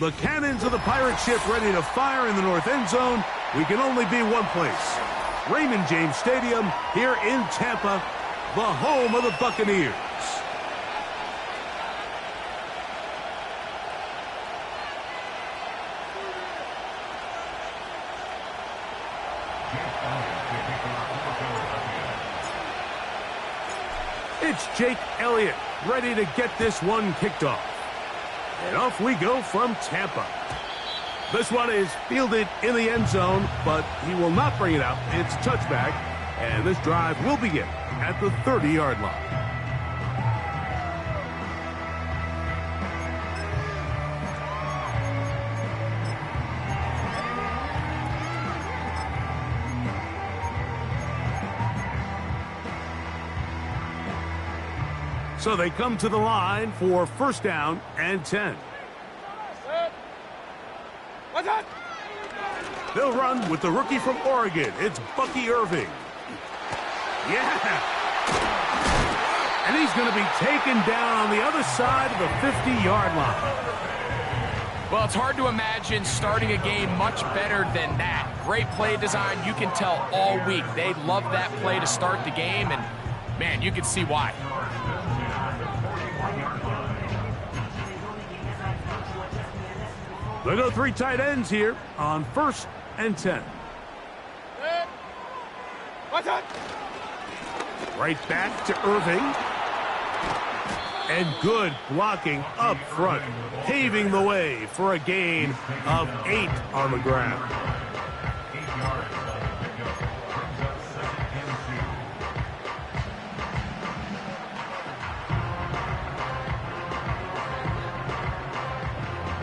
The cannons of the pirate ship ready to fire in the north end zone. We can only be one place. Raymond James Stadium here in Tampa, the home of the Buccaneers. It's Jake Elliott ready to get this one kicked off. And off we go from Tampa. This one is fielded in the end zone, but he will not bring it out. It's touchback, and this drive will begin at the 30-yard line. So they come to the line for first down and 10. They'll run with the rookie from Oregon. It's Bucky Irving. Yeah. And he's going to be taken down on the other side of the 50-yard line. Well, it's hard to imagine starting a game much better than that. Great play design. You can tell all week they love that play to start the game, and, man, you can see why. They go three tight ends here on first and 10. Right back to Irving. And good blocking up front, paving the way for a gain of 8 on the ground.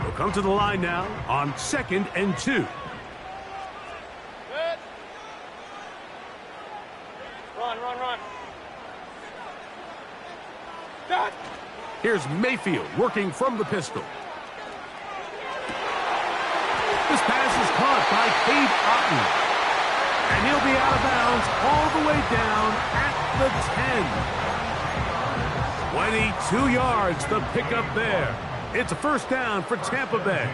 They'll come to the line now on 2nd and 2. Run. Here's Mayfield working from the pistol. This pass is caught by Cade Otton. And he'll be out of bounds all the way down at the 10. 22 yards the pickup there. It's a first down for Tampa Bay.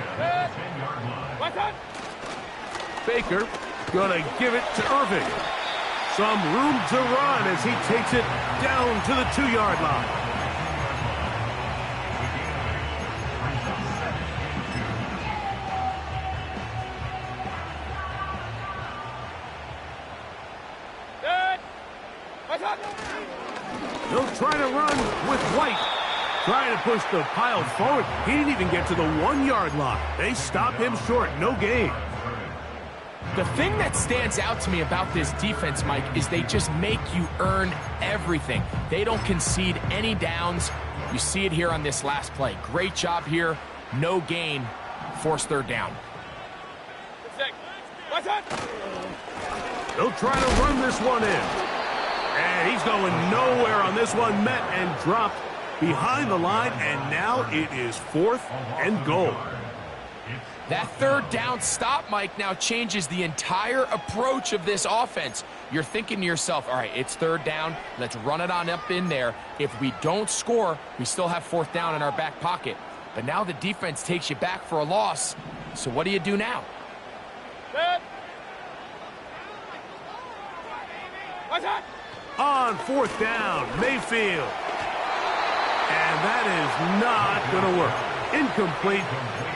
Baker gonna give it to Irving. Some room to run as he takes it down to the 2-yard line. He'll try to run with White. Trying to push the pile forward. He didn't even get to the 1-yard line. They stop him short. No gain. The thing that stands out to me about this defense, Mike, is they just make you earn everything. They don't concede any downs. You see it here on this last play. Great job here. No gain. Forced third down. They'll try to run this one in. And he's going nowhere on this one. Met and dropped behind the line. And now it is 4th and goal. That third down stop, Mike, now changes the entire approach of this offense. You're thinking to yourself, all right, it's third down. Let's run it on up in there. If we don't score, we still have 4th down in our back pocket. But now the defense takes you back for a loss. So what do you do now? On 4th down, Mayfield. And that is not going to work. Incomplete,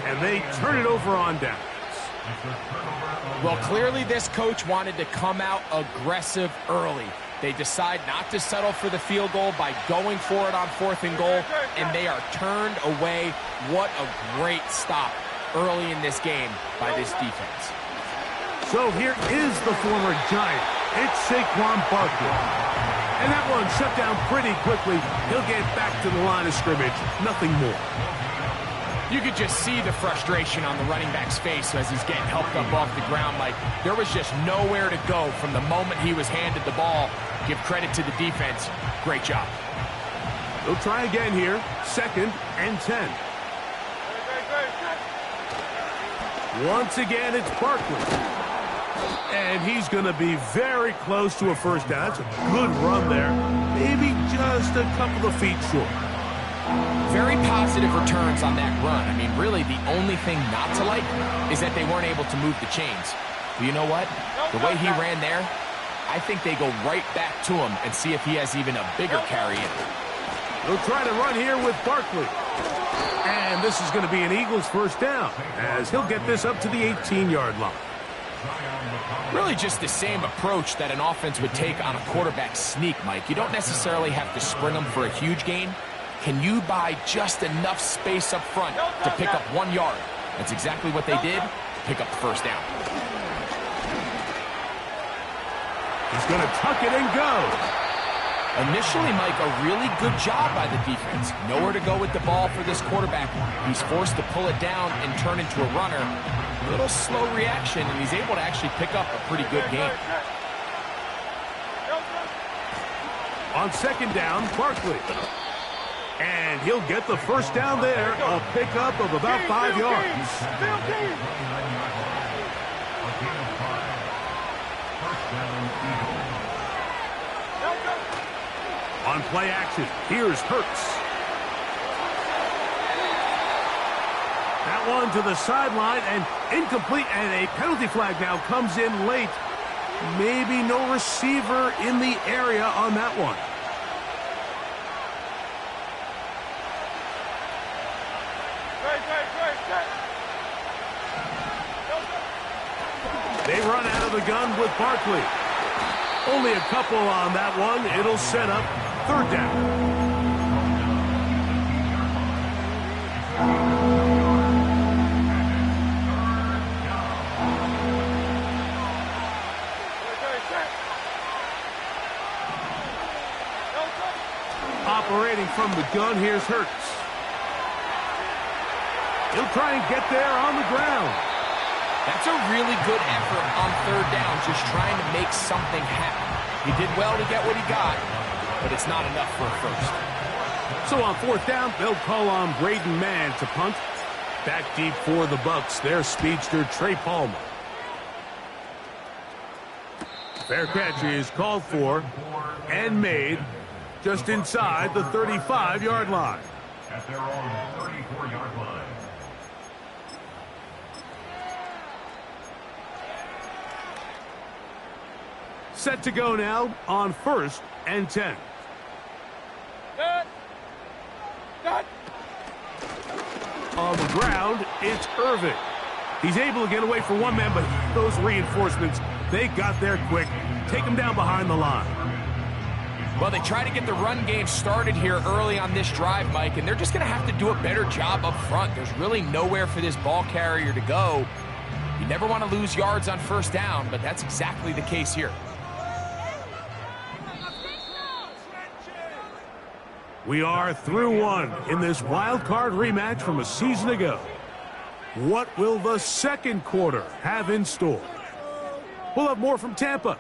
and they turn it over on downs. Well, clearly this coach wanted to come out aggressive early. They decide not to settle for the field goal by going for it on 4th and goal, and they are turned away. What a great stop early in this game by this defense. So here is the former Giant. It's Saquon Barkley. And that one shut down pretty quickly. He'll get back to the line of scrimmage. Nothing more. You could just see the frustration on the running back's face as he's getting helped up off the ground. Like, there was just nowhere to go from the moment he was handed the ball. Give credit to the defense. Great job. They'll try again here. 2nd and 10. Once again, it's Barkley. And he's going to be very close to a first down. It's a good run there. Maybe just a couple of feet short. Very positive returns on that run. I mean, really, the only thing not to like is that they weren't able to move the chains. But you know what? The way he ran there, I think they go right back to him and see if he has even a bigger carry in him. He'll try to run here with Barkley. And this is going to be an Eagles first down, as he'll get this up to the 18-yard line. Really just the same approach that an offense would take on a quarterback sneak, Mike. You don't necessarily have to sprint them for a huge gain. Can you buy just enough space up front to pick up 1 yard? That's exactly what they did. Pick up the first down. He's going to tuck it and go. Initially, Mike, a really good job by the defense. Nowhere to go with the ball for this quarterback. He's forced to pull it down and turn into a runner. A little slow reaction, and he's able to actually pick up a pretty good game. On second down, Barkley. And he'll get the first down there, a pickup of about 5 yards. On play action, here's Hurts. That one to the sideline and incomplete, and a penalty flag now comes in late. Maybe no receiver in the area on that one. They run out of the gun with Barkley. Only a couple on that one. It'll set up third down. Operating from the gun, here's Hurts. He'll try and get there on the ground. That's a really good effort on third down, just trying to make something happen. He did well to get what he got, but it's not enough for a first. So on fourth down, they'll call on Braden Mann to punt. Back deep for the Bucs, their speedster Trey Palmer. Fair catch is called for and made just inside the 35-yard line. At their own 34-yard line. Set to go now on 1st and 10. On the ground, it's Irving. He's able to get away from one man, but those reinforcements, they got there quick. Take him down behind the line. Well, they try to get the run game started here early on this drive, Mike, and they're just going to have to do a better job up front. There's really nowhere for this ball carrier to go. You never want to lose yards on first down, but that's exactly the case here. We are through one in this wild card rematch from a season ago. What will the second quarter have in store? We'll have more from Tampa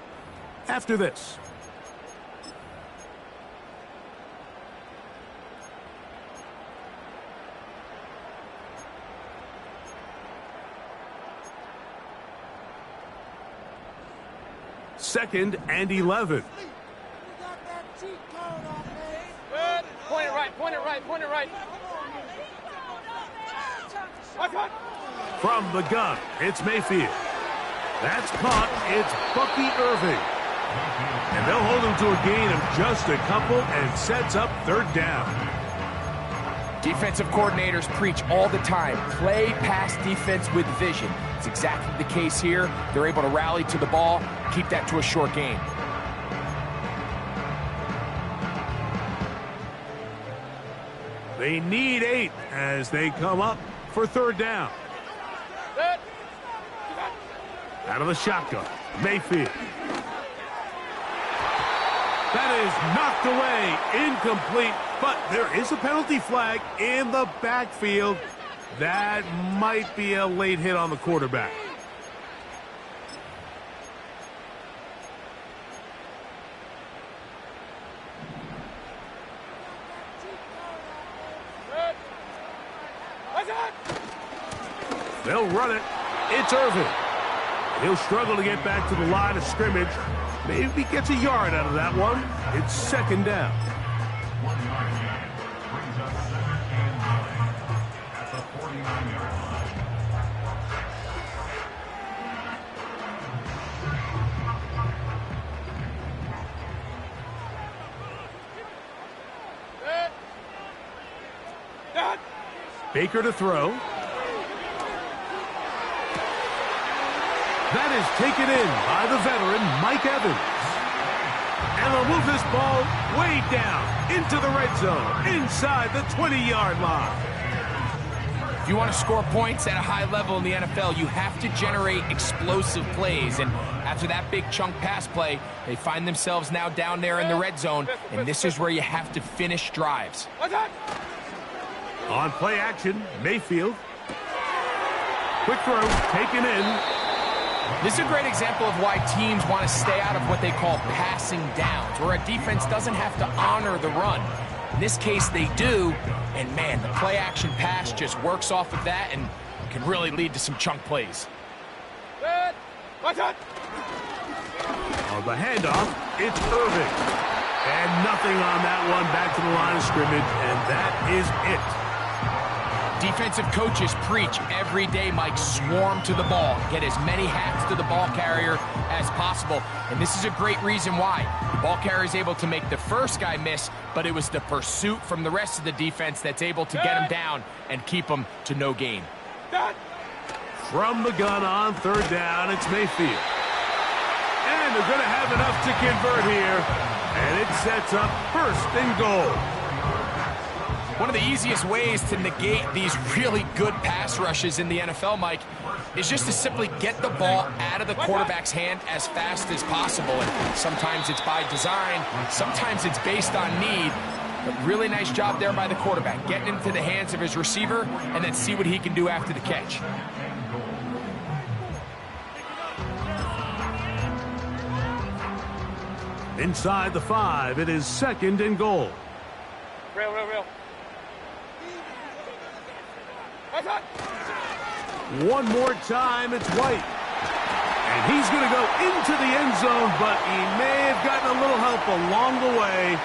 after this. Second and 11. Point it right, point it right, point it right. From the gun, it's Mayfield. That's caught. It's Bucky Irving. And they'll hold him to a gain of just a couple and sets up third down. Defensive coordinators preach all the time, play pass defense with vision. It's exactly the case here. They're able to rally to the ball, keep that to a short game. They need 8 as they come up for third down. Out of the shotgun, Mayfield. That is knocked away, incomplete, but there is a penalty flag in the backfield. That might be a late hit on the quarterback. They'll run it. It's Irving. He'll struggle to get back to the line of scrimmage. Maybe gets a yard out of that one. It's second down. 1 yard gain brings up Baker to throw. That is taken in by the veteran, Mike Evans. And they'll move this ball way down into the red zone, inside the 20-yard line. If you want to score points at a high level in the NFL, you have to generate explosive plays. And after that big chunk pass play, they find themselves now down there in the red zone, and this is where you have to finish drives. On play action, Mayfield. Quick throw, taken in. This is a great example of why teams want to stay out of what they call passing downs, where a defense doesn't have to honor the run. In this case, they do, and man, the play-action pass just works off of that and can really lead to some chunk plays. On the handoff, it's Irving. And nothing on that one, back to the line of scrimmage, and that is it. Defensive coaches preach every day, Mike, swarm to the ball. Get as many hats to the ball carrier as possible. And this is a great reason why. The ball carrier is able to make the first guy miss, but it was the pursuit from the rest of the defense that's able to get him down and keep him to no gain. From the gun on third down, it's Mayfield. And they're going to have enough to convert here. And it sets up first and goal. One of the easiest ways to negate these really good pass rushes in the NFL, Mike, is just to simply get the ball out of the quarterback's hand as fast as possible. And sometimes it's by design, sometimes it's based on need. But really nice job there by the quarterback, getting into the hands of his receiver and then see what he can do after the catch. Inside the 5, it is second and goal. Real. One more time, it's White. And he's going to go into the end zone, but he may have gotten a little help along the way.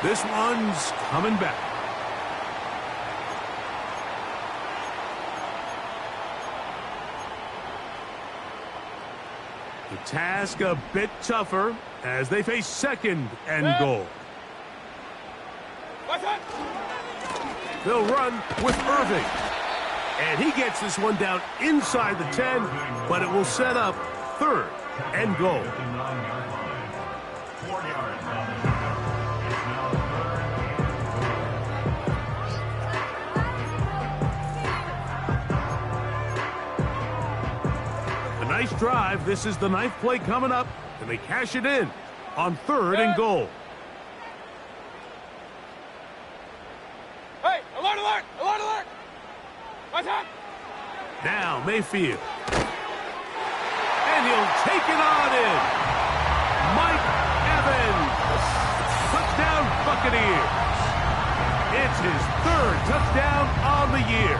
This one's coming back. The task a bit tougher as they face second and goal. They'll run with Irving. And he gets this one down inside the 10, but it will set up third and goal. A nice drive. This is the 9th play coming up, and they cash it in on third and goal. Hey, alert, alert, alert, alert! What's up? Now Mayfield. And he'll take it on in. Mike Evans. Touchdown Buccaneers. It's his third touchdown on the year.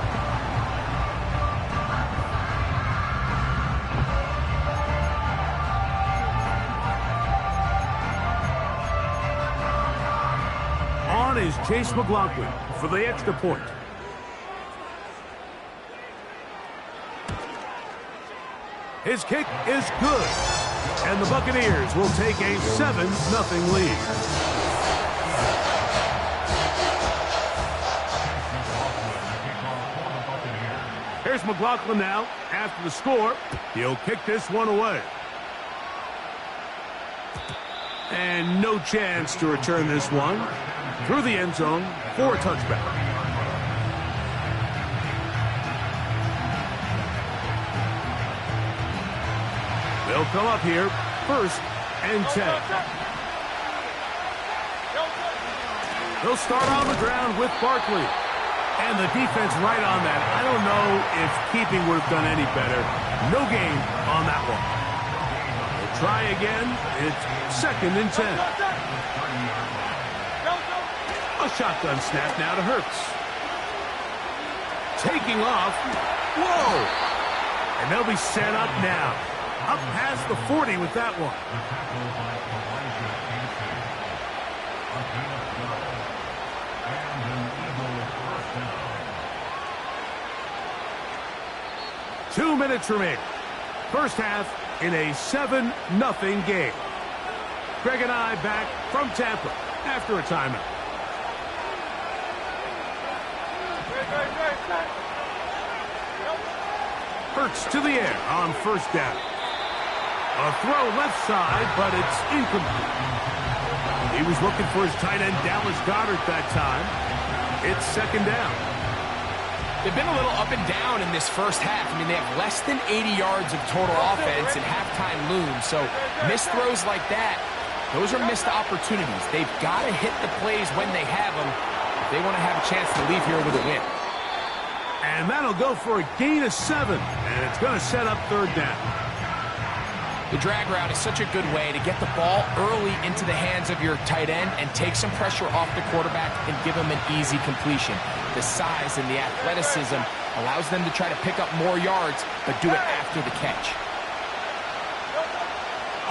On is Chase McLaughlin for the extra point. His kick is good. And the Buccaneers will take a 7-0 lead. Here's McLaughlin now. After the score, he'll kick this one away. And no chance to return this one through the end zone for a touchback. They'll come up here, first and 10. They'll start on the ground with Barkley. And the defense right on that. I don't know if keeping would have done any better. No gain on that one. They'll try again. It's second and 10. A shotgun snap now to Hurts. Taking off. Whoa! And they'll be set up now. Up past the 40 with that one. Two minutes remaining. First half in a 7-0 game. Greg and I back from Tampa after a timeout. Great. Hurts to the air on first down. A throw left side, but it's incomplete. He was looking for his tight end, Dallas Goedert, that time. It's second down. They've been a little up and down in this first half. I mean, they have less than 80 yards of total offense and halftime looms. So missed throws like that, those are missed opportunities. They've got to hit the plays when they have them if they want to have a chance to leave here with a win. And that'll go for a gain of 7, and it's going to set up third down. The drag route is such a good way to get the ball early into the hands of your tight end and take some pressure off the quarterback and give him an easy completion. The size and the athleticism allows them to try to pick up more yards, but do it after the catch.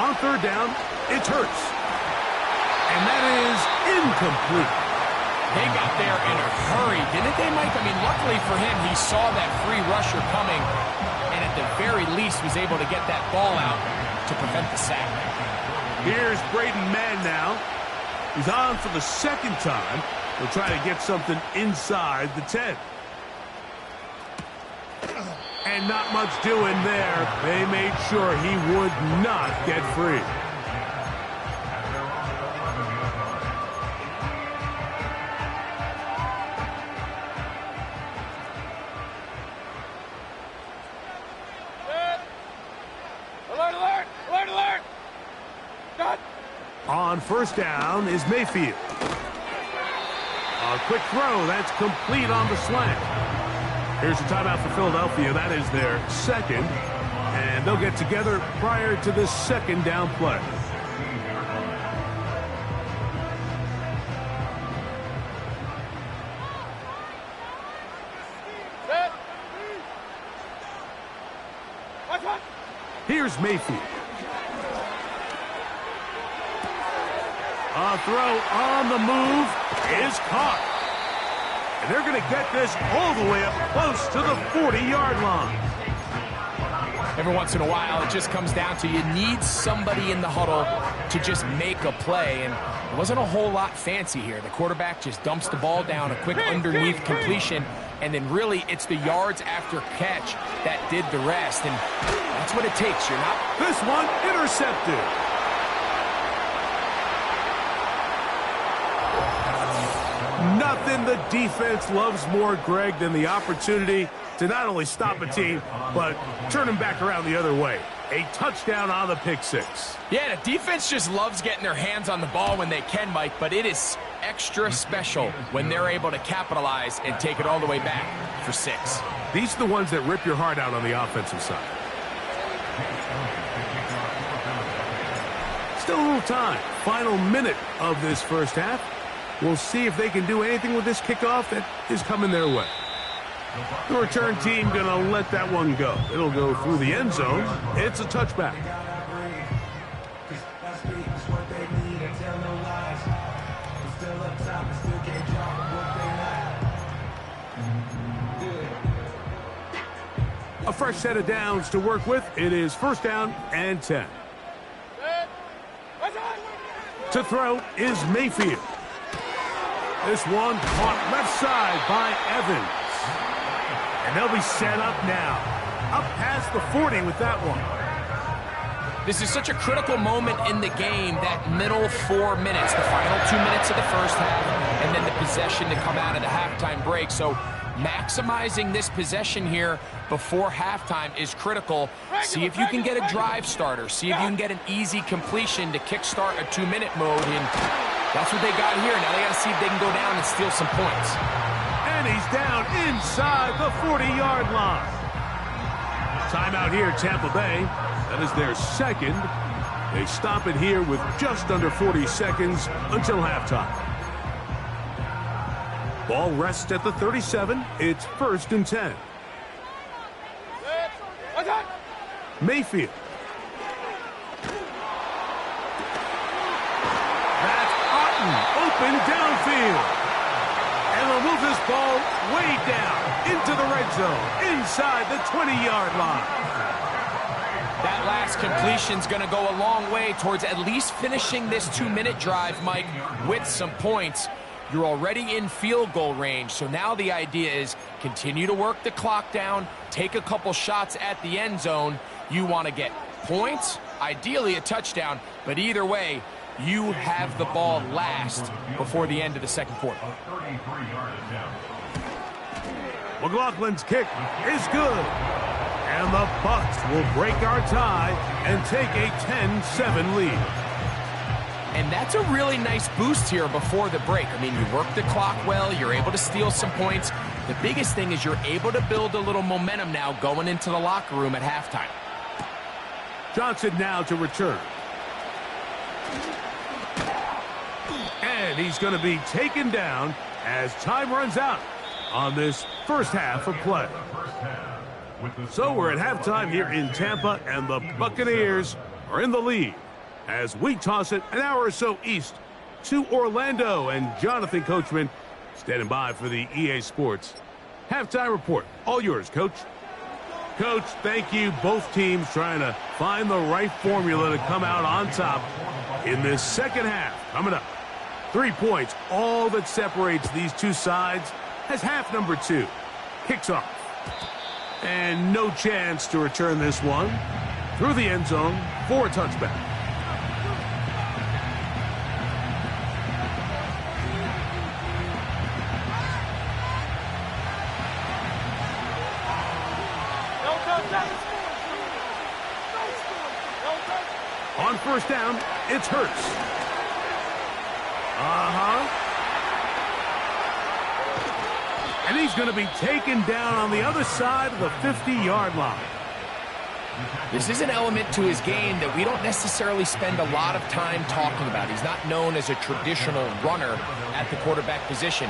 On third down, it's Hurts. And that is incomplete. They got there in a hurry, didn't they, Mike? I mean, luckily for him, he saw that free rusher coming and at the very least was able to get that ball out to prevent the sack. Here's Braden Mann now. He's on for the second time. He'll try to get something inside the 10. And not much doing there. They made sure he would not get free. On first down is Mayfield. A quick throw. That's complete on the slant. Here's a timeout for Philadelphia. That is their second. And they'll get together prior to this second down play. Here's Mayfield. A throw on the move is caught. And they're going to get this all the way up close to the 40-yard line. Every once in a while, it just comes down to you need somebody in the huddle to just make a play. And it wasn't a whole lot fancy here. The quarterback just dumps the ball down, a quick underneath completion, and then really it's the yards after catch that did the rest. And that's what it takes. You're not... This one intercepted. Nothing the defense loves more, Greg, than the opportunity to not only stop a team, but turn them back around the other way. A touchdown on the pick six. Yeah, the defense just loves getting their hands on the ball when they can, Mike, but it is extra special when they're able to capitalize and take it all the way back for 6. These are the ones that rip your heart out on the offensive side. Still a little time. Final minute of this first half. We'll see if they can do anything with this kickoff that is coming their way. The return team going to let that one go. It'll go through the end zone. It's a touchback. A fresh set of downs to work with. It is first down and 10. To throw is Mayfield. This one caught left side by Evans. And they'll be set up now. Up past the 40 with that one. This is such a critical moment in the game, that middle 4 minutes, the final 2 minutes of the first half, and then the possession to come out of the halftime break. So maximizing this possession here before halftime is critical. See if you can get a drive starter. See if you can get an easy completion to kickstart a 2-minute mode. And that's what they got here. Now they got to see if they can go down and steal some points. And he's down inside the 40-yard line. Timeout here, Tampa Bay. That is their second. They stop it here with just under 40 seconds until halftime. Ball rests at the 37. It's first and 10. Mayfield. Open downfield. And they'll move this ball way down into the red zone, inside the 20-yard line. That last completion's going to go a long way towards at least finishing this 2-minute drive, Mike, with some points. You're already in field goal range, so now the idea is continue to work the clock down, take a couple shots at the end zone. You want to get points, ideally a touchdown, but either way, you have the ball last before the end of the second quarter. McLaughlin's kick is good. And the Bucs will break our tie and take a 10-7 lead. And that's a really nice boost here before the break. I mean, you work the clock well, you're able to steal some points. The biggest thing is you're able to build a little momentum now going into the locker room at halftime. Johnson now to return. And he's going to be taken down as time runs out on this first half of play. So we're at halftime here in Tampa, and the Buccaneers are in the lead as we toss it an hour or so east to Orlando. And Jonathan Coachman standing by for the EA Sports halftime report. All yours, Coach. Coach, thank you. Both teams trying to find the right formula to come out on top in this second half. Coming up, 3 points, all that separates these two sides as half number 2 kicks off. And no chance to return this one through the end zone for a touchback. On first down, it's Hurts. And he's going to be taken down on the other side of the 50-yard line. This is an element to his game that we don't necessarily spend a lot of time talking about. He's not known as a traditional runner at the quarterback position.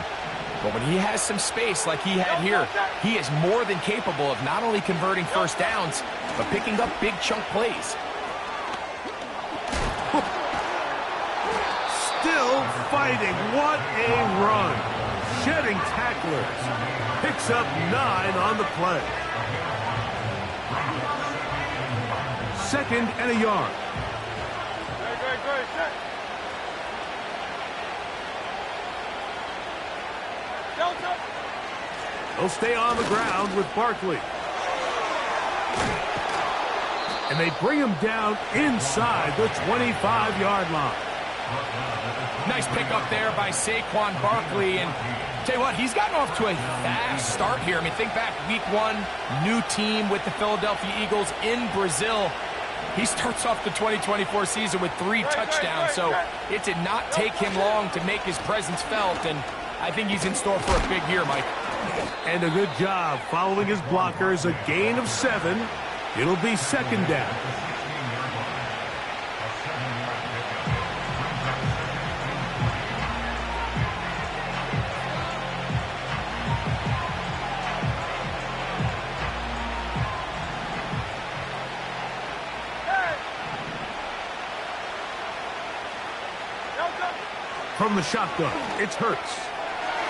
But when he has some space like he had here, he is more than capable of not only converting first downs, but picking up big chunk plays. Still fighting. What a run. Shedding tacklers. Picks up 9 on the play. 2nd and a yard. They'll stay on the ground with Barkley. And they bring him down inside the 25-yard line. Nice pick up there by Saquon Barkley. And tell you what, he's gotten off to a fast start here. I mean, think back, week 1, new team with the Philadelphia Eagles in Brazil. He starts off the 2024 season with 3 touchdowns, so it did not take him long to make his presence felt, and I think he's in store for a big year, Mike. And a good job following his blockers, a gain of 7. It'll be 2nd down. From the shotgun, it's Hurts.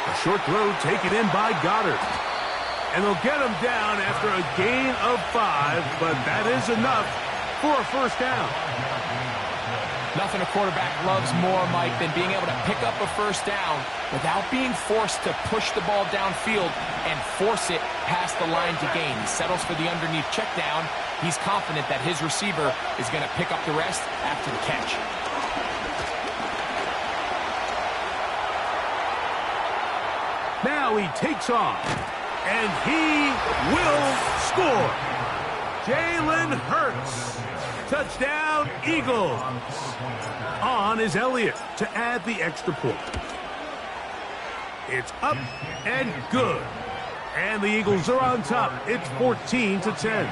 A short throw taken in by Goddard. And they'll get him down after a gain of 5, but that is enough for a first down. Nothing a quarterback loves more, Mike, than being able to pick up a first down without being forced to push the ball downfield and force it past the line to gain. He settles for the underneath check down. He's confident that his receiver is going to pick up the rest after the catch. Now he takes off, and he will score. Jalen Hurts. Touchdown, Eagles. On is Elliott to add the extra point. It's up and good. And the Eagles are on top. It's 14-10.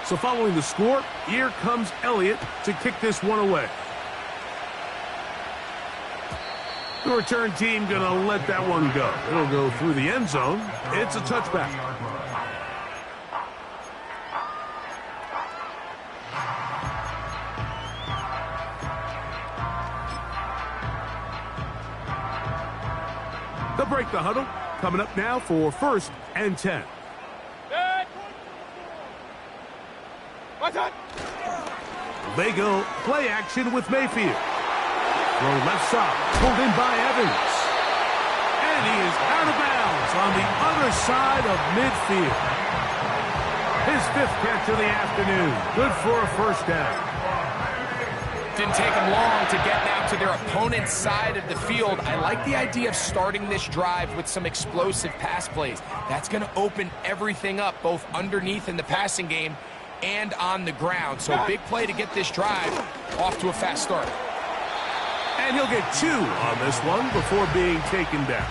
So following the score, here comes Elliott to kick this one away. The return team going to let that one go. It'll go through the end zone. It's a touchback. They'll break the huddle. Coming up now for 1st and 10. My turn. They go play action with Mayfield. Throw left side, pulled in by Evans. And he is out of bounds on the other side of midfield. His 5th catch of the afternoon. Good for a first down. Didn't take them long to get now to their opponent's side of the field. I like the idea of starting this drive with some explosive pass plays. That's going to open everything up, both underneath in the passing game and on the ground. So a big play to get this drive off to a fast start. And he'll get 2 on this one before being taken down.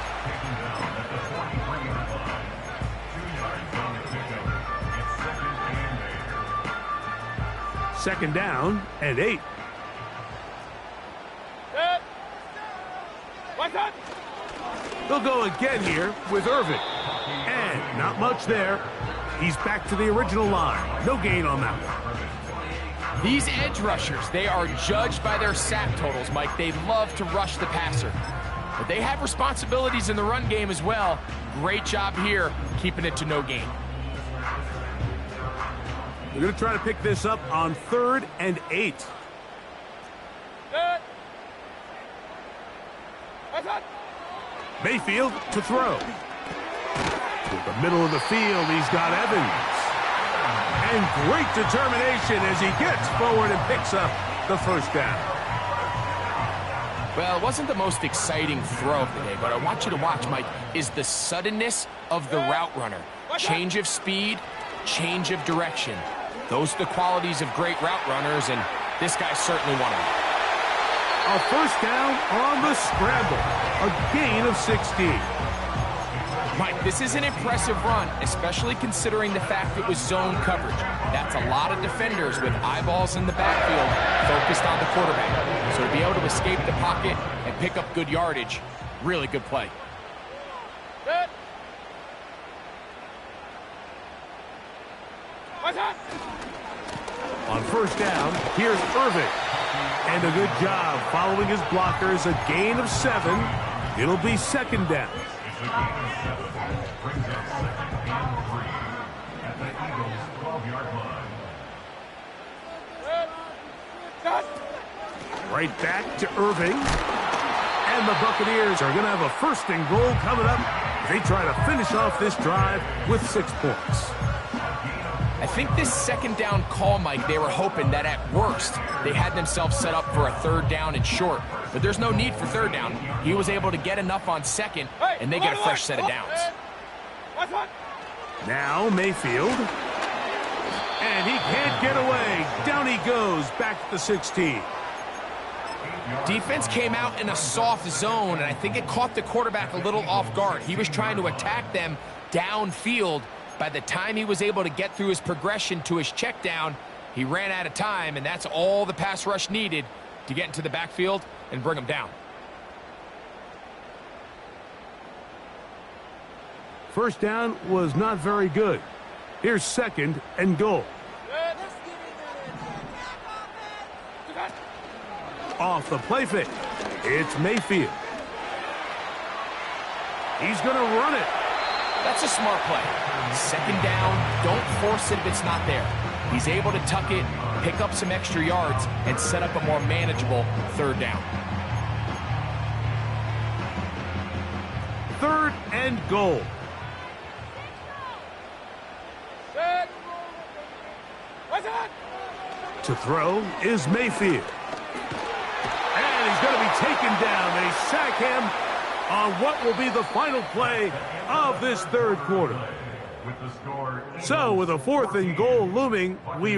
Second down and 8. They'll go again here with Irvin. And not much there. He's back to the original line. No gain on that one. These edge rushers, they are judged by their sack totals, Mike. They love to rush the passer. But they have responsibilities in the run game as well. Great job here, keeping it to no gain. They're going to try to pick this up on 3rd and 8. Mayfield to throw. To the middle of the field, he's got Evans. And great determination as he gets forward and picks up the first down. Well, it wasn't the most exciting throw of the day, but I want you to watch, Mike, is the suddenness of the route runner. Change of speed, change of direction. Those are the qualities of great route runners, and this guy's certainly one of them. A first down on the scramble. A gain of 16. Mike, this is an impressive run, especially considering the fact it was zone coverage. That's a lot of defenders with eyeballs in the backfield focused on the quarterback. So to be able to escape the pocket and pick up good yardage, really good play. On first down, here's Irvin. And a good job following his blockers, a gain of 7. It'll be second down. Right back to Irving. And the Buccaneers are going to have a 1st and goal coming up. They try to finish off this drive with 6 points. I think this second down call, Mike, they were hoping that at worst they had themselves set up for a 3rd down and short. But there's no need for 3rd down. He was able to get enough on 2nd, and they get a fresh set of downs. Now Mayfield. And he can't get away. Down he goes, back to the 16. Defense came out in a soft zone, and I think it caught the quarterback a little off guard. He was trying to attack them downfield. By the time he was able to get through his progression to his check down, he ran out of time, and that's all the pass rush needed to get into the backfield and bring him down. First down was not very good. Here's 2nd and goal. Off the play fake. It's Mayfield. He's going to run it. That's a smart play. 2nd down, don't force it if it's not there. He's able to tuck it, pick up some extra yards, and set up a more manageable 3rd down. 3rd and goal. To throw is Mayfield. And he's going to be taken down. They sack him on what will be the final play of this 3rd quarter. So with a 4th and goal looming, we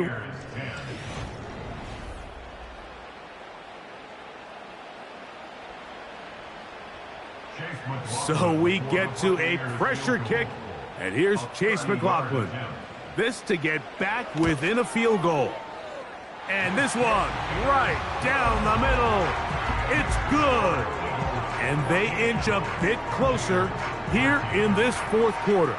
get to a pressure kick, and here's Chase McLaughlin. This to get back within a field goal. And this one right down the middle. It's good. And they inch a bit closer here in this 4th quarter.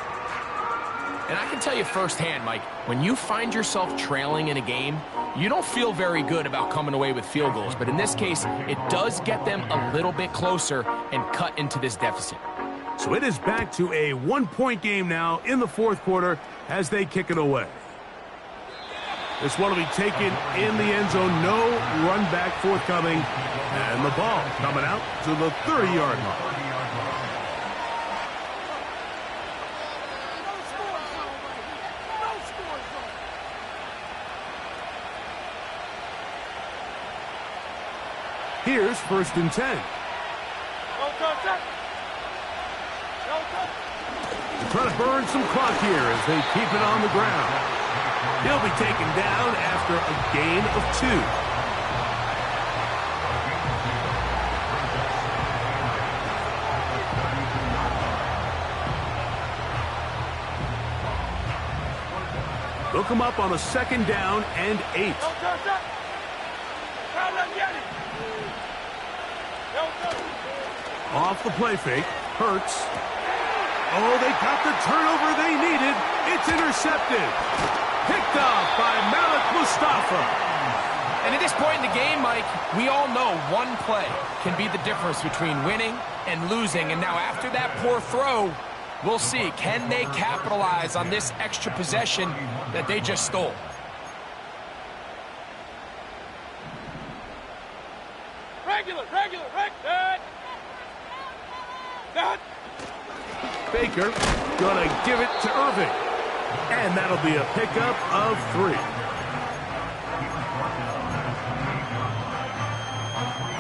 And I can tell you firsthand, Mike, when you find yourself trailing in a game, you don't feel very good about coming away with field goals. But in this case, it does get them a little bit closer and cut into this deficit. So it is back to a 1-point game now in the 4th quarter as they kick it away. This one will be taken in the end zone. No run back forthcoming. And the ball coming out to the 30-yard line. Here's 1st and 10. Trying to burn some clock here as they keep it on the ground. He'll be taken down after a gain of 2. They'll come up on a 2nd down and 8. Off the play fake. Hurts. Oh, they got the turnover they needed. It's intercepted. Picked off by Malik Mustafa. And at this point in the game, Mike, we all know one play can be the difference between winning and losing. And now after that poor throw, we'll see. Can they capitalize on this extra possession that they just stole? Regular. Baker gonna give it to Irving. And that'll be a pickup of 3.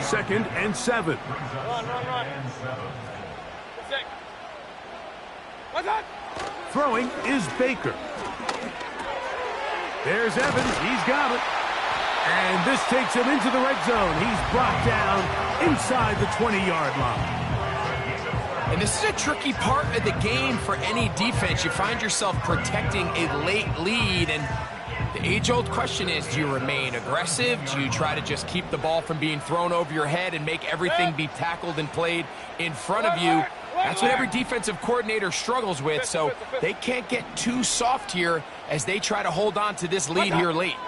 2nd and 7. Run. Throwing is Baker. There's Evans. He's got it. And this takes him into the red zone. He's brought down inside the 20-yard line. And this is a tricky part of the game for any defense. You find yourself protecting a late lead, and the age-old question is, do you remain aggressive? Do you try to just keep the ball from being thrown over your head and make everything be tackled and played in front of you? That's what every defensive coordinator struggles with, so they can't get too soft here as they try to hold on to this lead here late.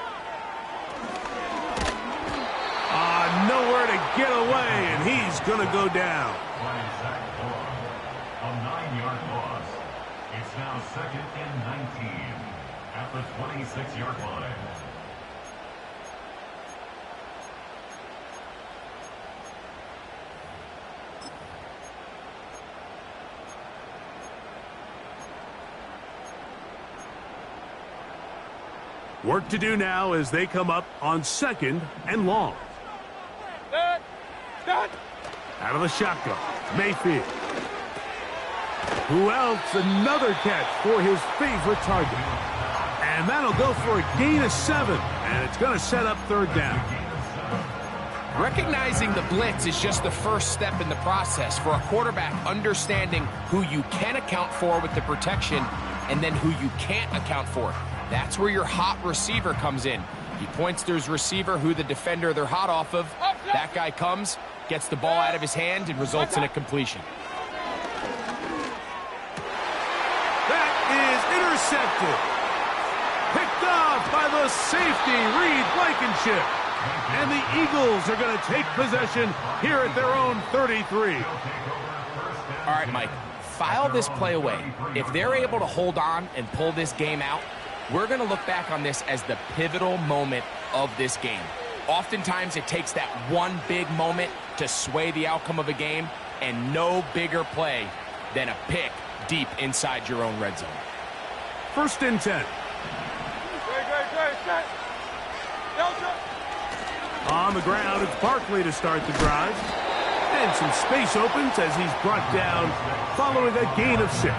Nowhere to get away, and he's going to go down. A 9-yard loss. It's now 2nd and 19 at the 26-yard line. Work to do now as they come up on 2nd and long. Out of the shotgun, Mayfield. Who else? Another catch for his favorite target. And that'll go for a gain of 7. And it's going to set up 3rd down. Recognizing the blitz is just the first step in the process for a quarterback, understanding who you can account for with the protection and then who you can't account for. That's where your hot receiver comes in. He points to his receiver, who the defender they're hot off of. That guy comes, gets the ball out of his hand, and results in a completion. That is intercepted. Picked off by the safety, Reed Blankenship. And the Eagles are going to take possession here at their own 33. All right, Mike, file this play away. If they're able to hold on and pull this game out, we're going to look back on this as the pivotal moment of this game. Oftentimes, it takes that one big moment to sway the outcome of a game, and no bigger play than a pick deep inside your own red zone. 1st and 10. On the ground, it's Barkley to start the drive. And some space opens as he's brought down following a gain of 6.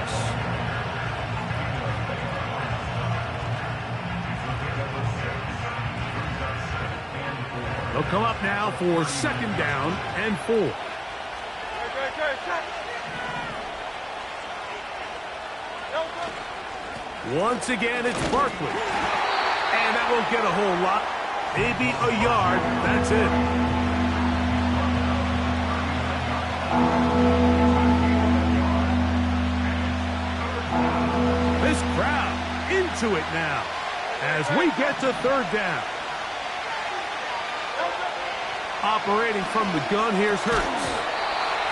They'll come up now for 2nd down and 4. Once again, it's Barkley. And that won't get a whole lot. Maybe a yard. That's it. This crowd into it now as we get to 3rd down. Operating from the gun, here's Hurts.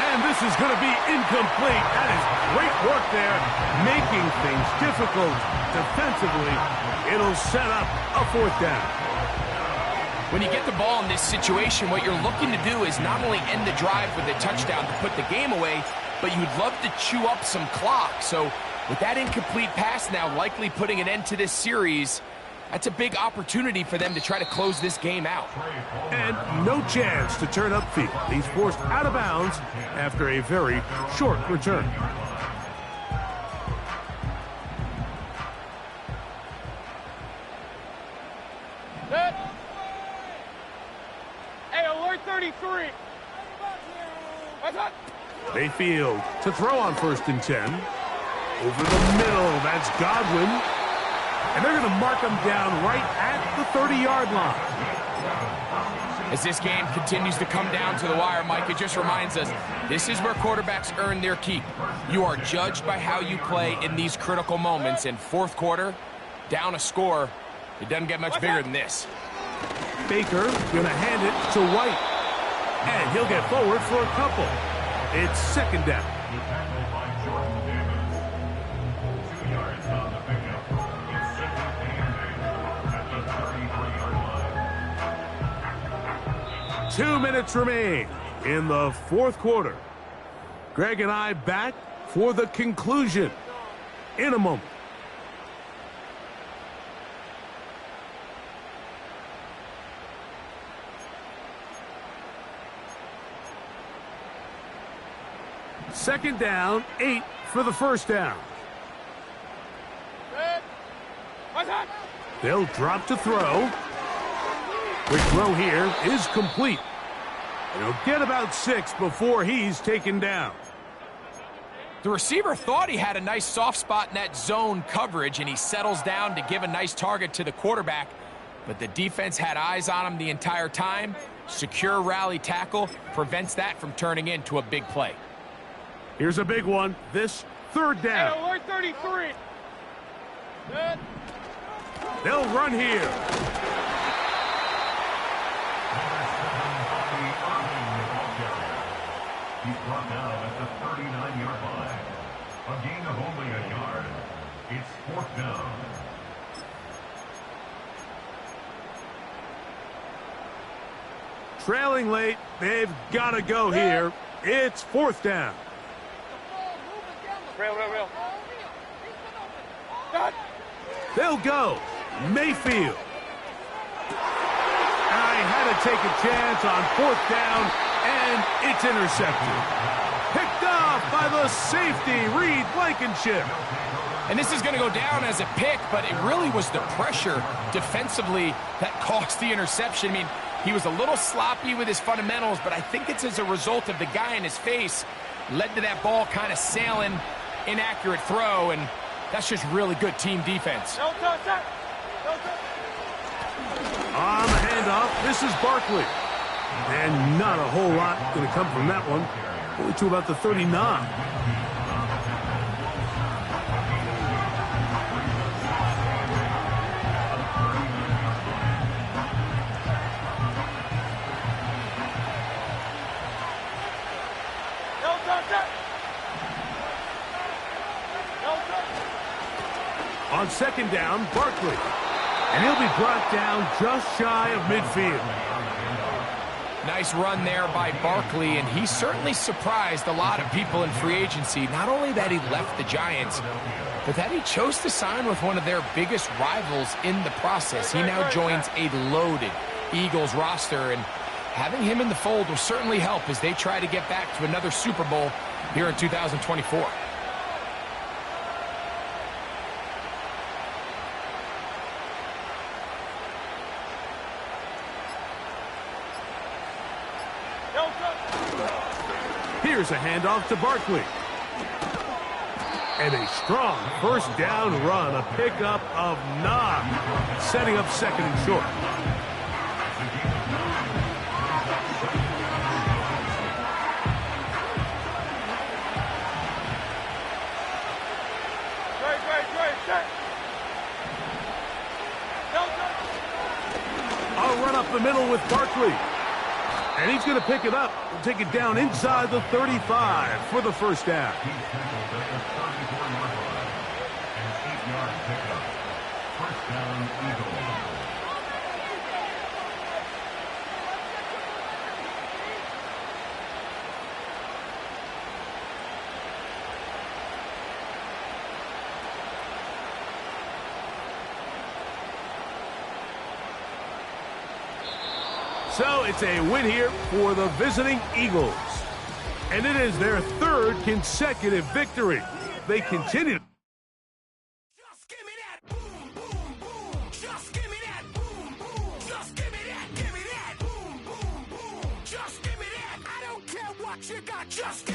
And And this is going to be incomplete. That is great work there, making things difficult defensively. It'll set up a 4th down. When you get the ball in this situation, what you're looking to do is not only end the drive with a touchdown to put the game away, but you'd love to chew up some clock. So with that incomplete pass now likely putting an end to this series, that's a big opportunity for them to try to close this game out. And no chance to turn upfield. He's forced out of bounds after a very short return. Set. Hey, alert 33. What's up? Mayfield to throw on 1st and 10. Over the middle, that's Godwin. And they're going to mark him down right at the 30-yard line. As this game continues to come down to the wire, Mike, it just reminds us, this is where quarterbacks earn their keep. You are judged by how you play in these critical moments. In 4th quarter, down a score, it doesn't get much bigger than this. Baker going to hand it to White. And he'll get forward for a couple. It's 2nd down. Tackled by Jordan Davis. 2 yards on the pickup. It's 2nd and 8 at the 33-yard line. 2 minutes remain in the 4th quarter. Greg and I back for the conclusion in a moment. Second down, 8 for the 1st down. Set. What's up? They'll drop to throw. Quick throw here is complete. And he'll get about 6 before he's taken down. The receiver thought he had a nice soft spot in that zone coverage, and he settles down to give a nice target to the quarterback. But the defense had eyes on him the entire time. Secure rally tackle prevents that from turning into a big play. Here's a big one. This 3rd Hey, down. alert 33. Set. They'll run here. He's brought down at the 39-yard line. A gain of only a yard. It's 4th down. Trailing late. They've got to go here. It's 4th down. Real. Done. They'll go. Mayfield. I had to take a chance on 4th down, and it's intercepted. Picked off by the safety, Reed Blankenship. And this is going to go down as a pick, but it really was the pressure defensively that caused the interception. I mean, he was a little sloppy with his fundamentals, but I think it's as a result of the guy in his face led to that ball kind of sailing, inaccurate throw, and that's just really good team defense. No touch. No touch. On the handoff, this is Barkley. And not a whole lot going to come from that one. Only to about the 39. No touch. On 2nd down, Barkley. And he'll be brought down just shy of midfield. Nice run there by Barkley, and he certainly surprised a lot of people in free agency. Not only that he left the Giants, but that he chose to sign with one of their biggest rivals in the process. He now joins a loaded Eagles roster, and having him in the fold will certainly help as they try to get back to another Super Bowl here in 2024. Here's a handoff to Barkley. And a strong 1st down run, a pickup of 9, setting up 2nd and short. Right. A run up the middle with Barkley. And he's going to pick it up and take it down inside the 35 for the first down. He's tackled at the 34-yard line. An 8-yard pickup. First down, Eagles. So it's a win here for the visiting Eagles. And it is their third consecutive victory. They continue. Just give me that boom, boom, boom. Just give me that boom, boom. Just give me that, boom, boom, boom. Just give me that. I don't care what you got, just give me